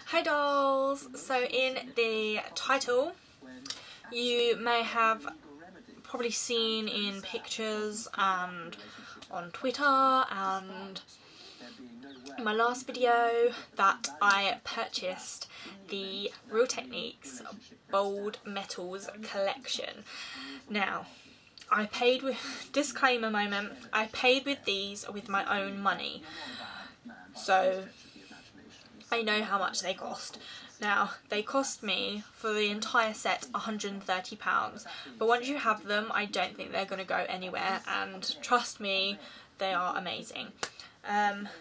Hi dolls! So in the title you may have probably seen in pictures and on Twitter and in my last video that I purchased the Real Techniques Bold Metals collection. Now, I paid with, disclaimer moment, I paid with these with my own money, so I know how much they cost. Now, they cost me, for the entire set, £130, but once you have them, I don't think they're going to go anywhere, and trust me, they are amazing.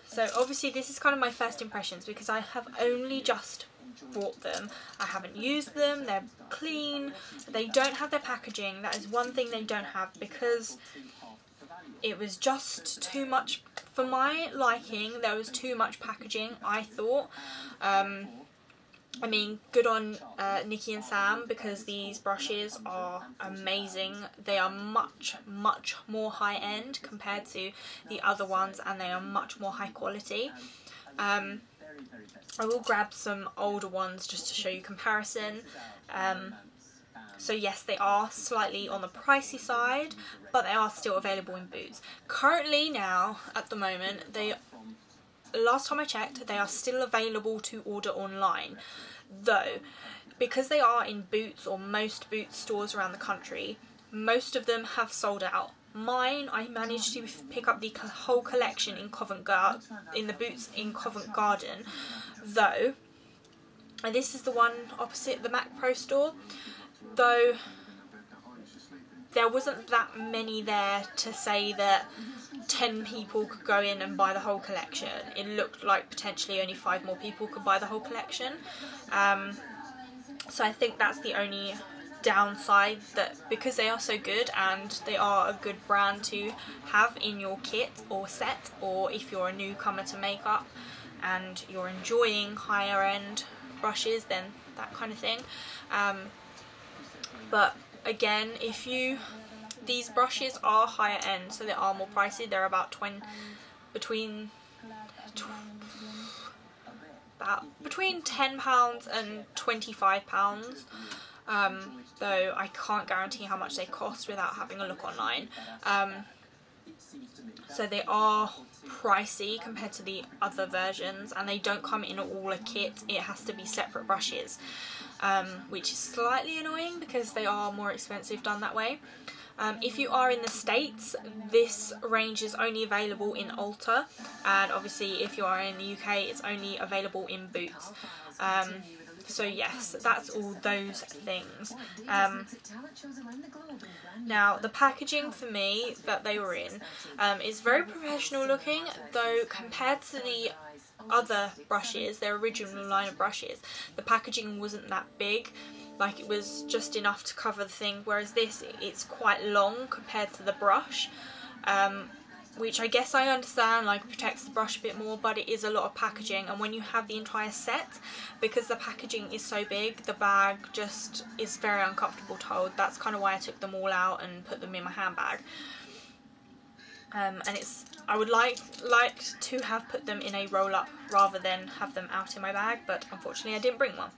So obviously this is kind of my first impressions because I have only just bought them. I haven't used them, they're clean, they don't have their packaging. That is one thing they don't have because it was just too much for my liking. There was too much packaging, I thought. I mean, good on Nikki and Sam because these brushes are amazing. They are much more high end compared to the other ones, and they are much more high quality. I will grab some older ones just to show you comparison. So yes, they are slightly on the pricey side, but they are still available in Boots. Currently now, at the moment, last time I checked, they are still available to order online. Though, because they are in Boots or most Boots stores around the country, most of them have sold out. Mine, I managed to pick up the whole collection in in the Boots in Covent Garden, though, and this is the one opposite the Mac Pro store, though there wasn't that many there to say that 10 people could go in and buy the whole collection. It looked like potentially only 5 more people could buy the whole collection. So I think that's the only downside, that because they are so good and they are a good brand to have in your kit or set, or if you're a newcomer to makeup and you're enjoying higher end brushes, then that kind of thing. But again, these brushes are higher end, so they are more pricey. They're about between £10 and £25, though I can't guarantee how much they cost without having a look online. So they are pricey compared to the other versions, and they don't come in all a kit. It has to be separate brushes, which is slightly annoying because they are more expensive done that way. If you are in the States, this range is only available in Ulta, and obviously if you are in the UK, it's only available in Boots. So yes, that's all those things. Now, the packaging for me that they were in is very professional looking, though compared to the other brushes, their original line of brushes, the packaging wasn't that big. Like, it was just enough to cover the thing, whereas this, it's quite long compared to the brush, which I guess I understand, like, protects the brush a bit more, but it is a lot of packaging. And when you have the entire set, because the packaging is so big, the bag just is very uncomfortable to hold. That's kind of why I took them all out and put them in my handbag. And I would like to have put them in a roll-up rather than have them out in my bag, but unfortunately I didn't bring one.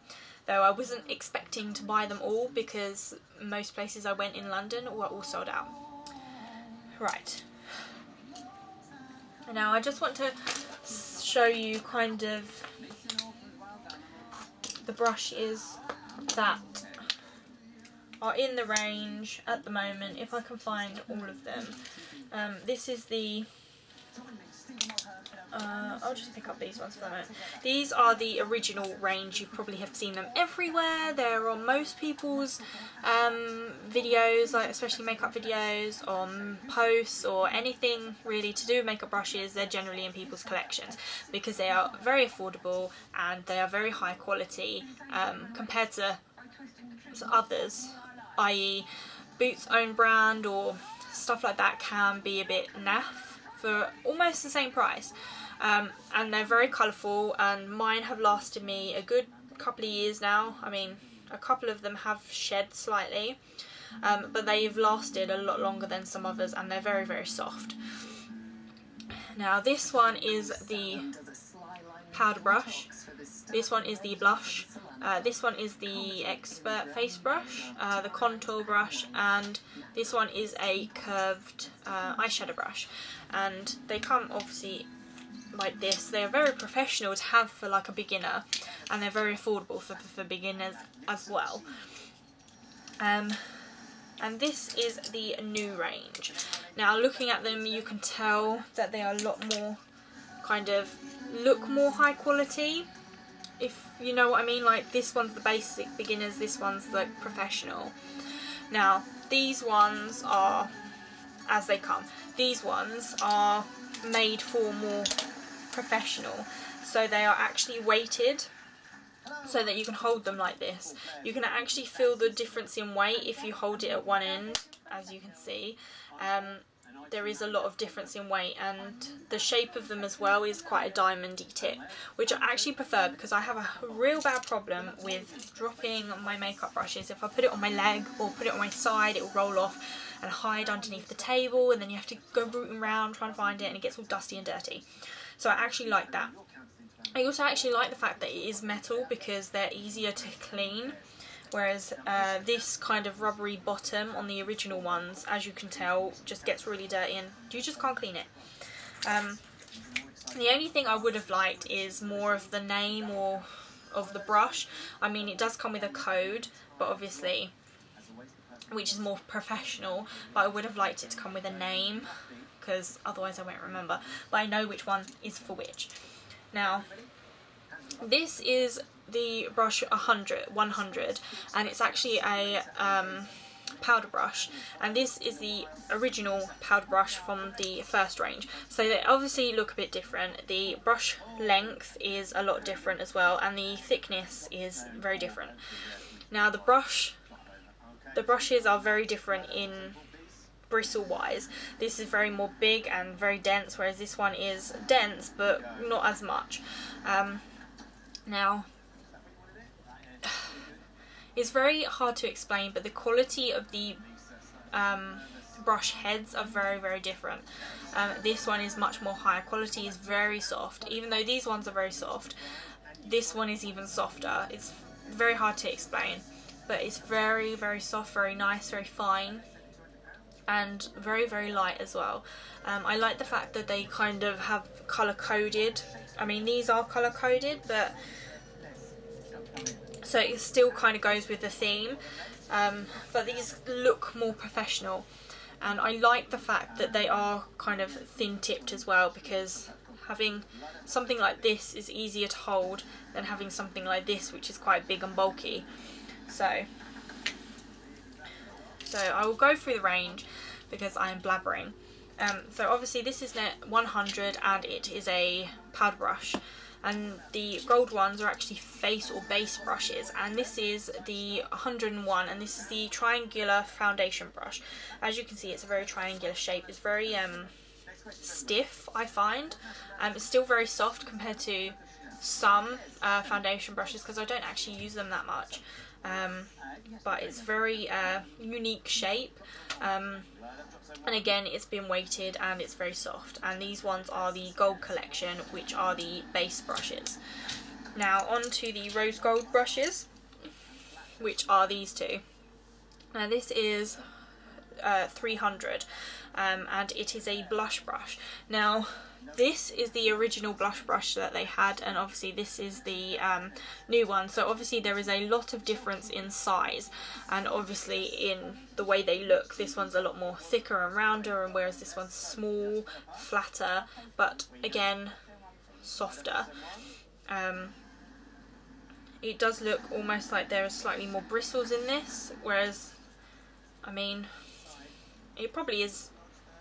Though I wasn't expecting to buy them all because most places I went in London were all sold out. Right. Now I just want to show you kind of the brushes that are in the range at the moment, if I can find all of them. This is the... I'll just pick up these ones for a moment. These are the original range. You probably have seen them everywhere. They're on most people's videos, like especially makeup videos, on posts, or anything really to do with makeup brushes. They're generally in people's collections because they are very affordable and they are very high quality compared to others, i.e. Boots' own brand or stuff like that can be a bit naff for almost the same price. And they're very colourful, and mine have lasted me a good couple of years now. I mean, a couple of them have shed slightly, but they've lasted a lot longer than some others, and they're very soft. Now this one is the powder brush. This one is the blush. This one is the expert face brush, the contour brush, and this one is a curved eyeshadow brush. And they come obviously like this. They are very professional to have for like a beginner, and they're very affordable for beginners as well. And this is the new range. Now looking at them, you can tell that they are a lot more look more high quality, if you know what I mean. Like this one's the basic beginners, this one's the professional. Now these ones are as they come. These ones are made for more professional, so they are actually weighted so that you can hold them like this. You can actually feel the difference in weight if you hold it at one end, as you can see. There is a lot of difference in weight, and the shape of them as well is quite a diamondy tip, which I actually prefer because I have a real bad problem with dropping my makeup brushes. If I put it on my leg or put it on my side, it will roll off and hide underneath the table, and then you have to go rooting around trying to find it, and it gets all dusty and dirty. So I actually like that. I also actually like the fact that it is metal because they're easier to clean, whereas this kind of rubbery bottom on the original ones, as you can tell, just gets really dirty and you just can't clean it. The only thing I would have liked is more of the name or of the brush. I mean, it does come with a code, but obviously, which is more professional, but I would have liked it to come with a name because otherwise I won't remember, but I know which one is for which. Now this is the brush 100, and it's actually a powder brush, and this is the original powder brush from the first range, so they obviously look a bit different. The brush length is a lot different as well, and the thickness is very different. Now the brushes are very different in bristle wise. This is very more big and very dense, whereas this one is dense but not as much. Now it's very hard to explain, but the quality of the brush heads are very different. This one is much more higher quality, is very soft. Even though these ones are very soft, this one is even softer. It's very hard to explain, but it's very soft, very nice, very fine, and very light as well. I like the fact that they kind of have colour coded. I mean, these are colour coded, but so it still kind of goes with the theme, but these look more professional, and I like the fact that they are kind of thin tipped as well, because having something like this is easier to hold than having something like this, which is quite big and bulky. So I will go through the range because I am blabbering. So obviously this is net 100, and it is a powder brush, and the gold ones are actually face or base brushes, and this is the 101, and this is the triangular foundation brush. As you can see, it's a very triangular shape. It's very stiff, I find. It's still very soft compared to some foundation brushes, because I don't actually use them that much. But it's very unique shape, and again, it's been weighted and it's very soft. And these ones are the gold collection, which are the base brushes. Now on to the rose gold brushes, which are these two. Now this is 300, and it is a blush brush. Now this is the original blush brush that they had, and obviously this is the new one. So obviously there is a lot of difference in size, and obviously in the way they look. This one's a lot more thicker and rounder, and whereas this one's small, flatter, but again softer. It does look almost like there are slightly more bristles in this, whereas, I mean, it probably is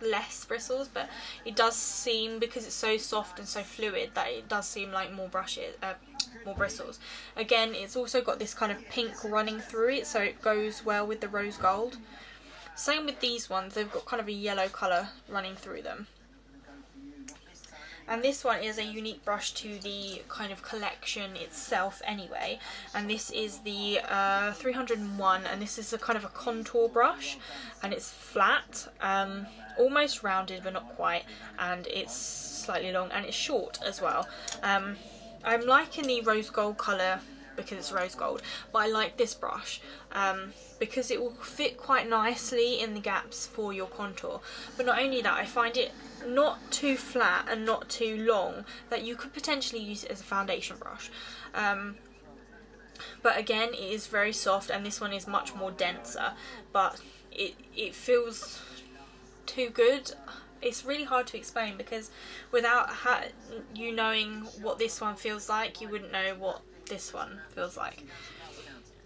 less bristles, but it does seem, because it's so soft and so fluid, that it does seem like more bristles. Again, it's also got this kind of pink running through it, so it goes well with the rose gold. Same with these ones, they've got kind of a yellow colour running through them. And this one is a unique brush to the kind of collection itself anyway, and this is the 301, and this is a kind of a contour brush, and it's flat, almost rounded but not quite, and it's slightly long, and it's short as well. I'm liking the rose gold colour because it's rose gold, but I like this brush because it will fit quite nicely in the gaps for your contour. But not only that, I find it not too flat and not too long, that you could potentially use it as a foundation brush. But again, it is very soft, and this one is much more denser, but it feels too good. It's really hard to explain, because without you knowing what this one feels like, you wouldn't know what this one feels like.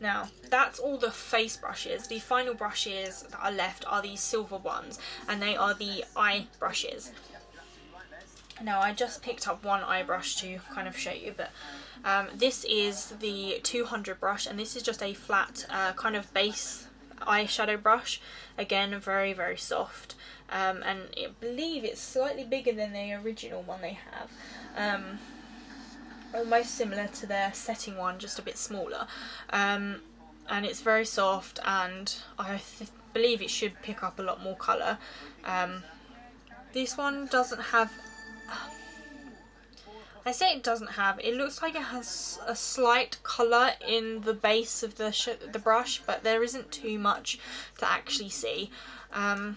Now, that's all the face brushes. The final brushes that are left are these silver ones, and they are the eye brushes. Now, I just picked up one eye brush to kind of show you, but this is the 200 brush, and this is just a flat kind of base eyeshadow brush. Again, very, very soft. And I believe it's slightly bigger than the original one they have. Almost similar to their setting one, just a bit smaller. And it's very soft, and I believe it should pick up a lot more colour. This one doesn't have... I say it doesn't have, it looks like it has a slight colour in the base of the brush, but there isn't too much to actually see. And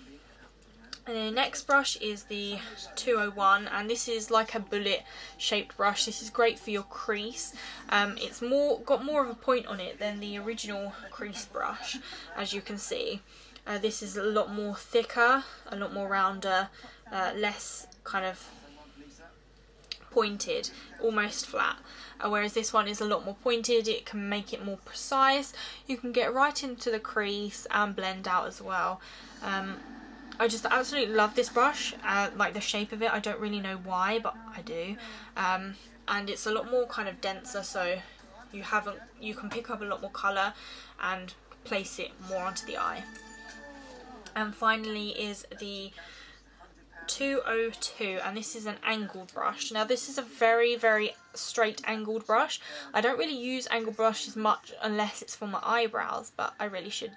the next brush is the 201, and this is like a bullet shaped brush. This is great for your crease. It's got more of a point on it than the original crease brush, as you can see. This is a lot more thicker, a lot more rounder, less kind of pointed, almost flat, whereas this one is a lot more pointed. It can make it more precise. You can get right into the crease and blend out as well. I just absolutely love this brush, like the shape of it. I don't really know why, but I do. And it's a lot more kind of denser, so you can pick up a lot more colour and place it more onto the eye. And finally is the 202, and this is an angled brush. Now, this is a very, very straight angled brush. I don't really use angled brushes much unless it's for my eyebrows, but I really should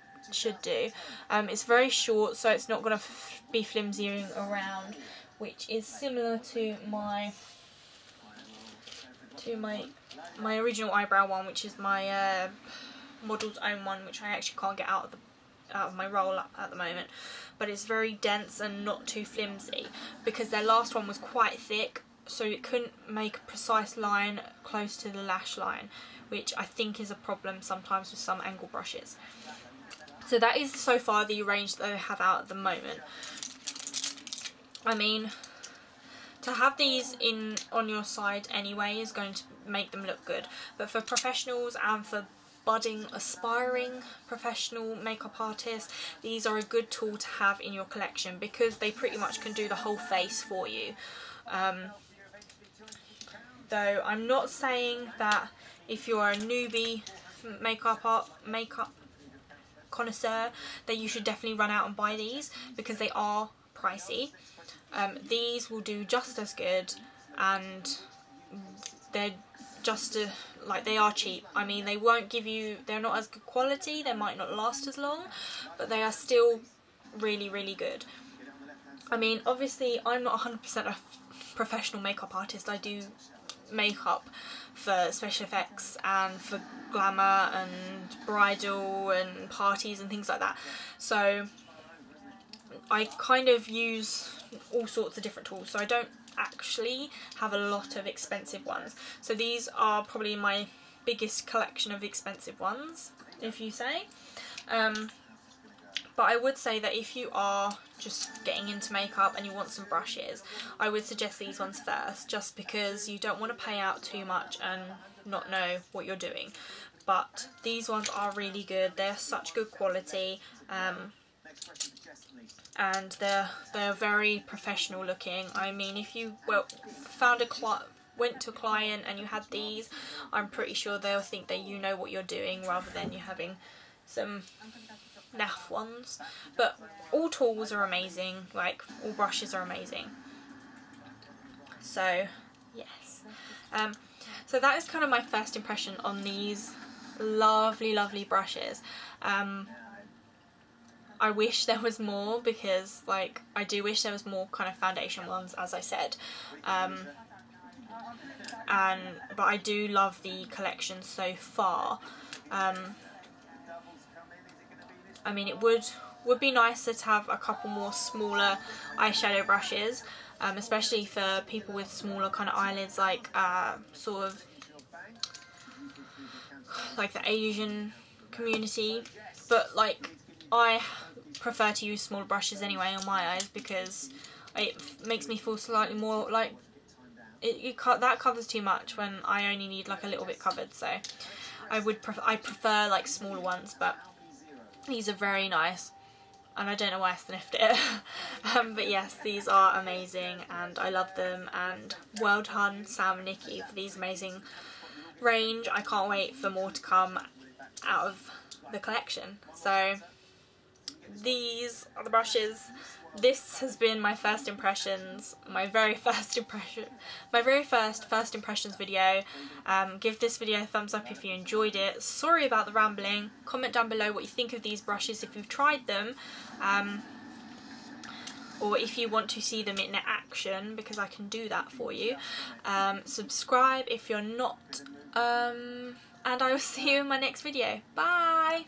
do. It's very short, so it's not going to be flimsying around, which is similar to my original eyebrow one, which is my model's own one, which I actually can't get out of my roll up at the moment. But it's very dense and not too flimsy, because their last one was quite thick, so it couldn't make a precise line close to the lash line, which I think is a problem sometimes with some angle brushes. So that is so far the range that they have out at the moment. I mean, to have these on your side anyway is going to make them look good, but for professionals and for budding, aspiring professional makeup artists, these are a good tool to have in your collection, because they pretty much can do the whole face for you. Though I'm not saying that if you're a newbie makeup connoisseur that you should definitely run out and buy these, because they are pricey. These will do just as good, and they're just like, they are cheap. I mean, they won't give you, they're not as good quality, they might not last as long, but they are still really, really good. I mean, obviously I'm not 100% a professional makeup artist. I do makeup for special effects and for glamour and bridal and parties and things like that, so I kind of use all sorts of different tools, so I don't actually have a lot of expensive ones. So these are probably my biggest collection of expensive ones, if you say. But I would say that if you are just getting into makeup and you want some brushes, I would suggest these ones first, just because you don't want to pay out too much and not know what you're doing. But these ones are really good. They're such good quality, and they're very professional looking. I mean, if you went to a client and you had these, I'm pretty sure they'll think that you know what you're doing, rather than you having some naff ones. But all tools are amazing, like all brushes are amazing. So yes, so that is kind of my first impression on these lovely, lovely brushes. I wish there was more, because like I do wish there was more kind of foundation ones, as I said. but I do love the collection so far. I mean, it would be nicer to have a couple more smaller eyeshadow brushes, especially for people with smaller kind of eyelids, like sort of like the Asian community. But like, I prefer to use smaller brushes anyway on my eyes because it makes me feel slightly more like that covers too much when I only need like a little bit covered. So I prefer like smaller ones, but these are very nice, and I don't know why I sniffed it. But yes, these are amazing and I love them, and well done Sam and Nikki for these amazing range. I can't wait for more to come out of the collection. So these are the brushes. This has been my first impressions, my very first first impressions video. Give this video a thumbs up if you enjoyed it. Sorry about the rambling. Comment down below what you think of these brushes if you've tried them, or if you want to see them in action, because I can do that for you. Subscribe if you're not, and I will see you in my next video. Bye!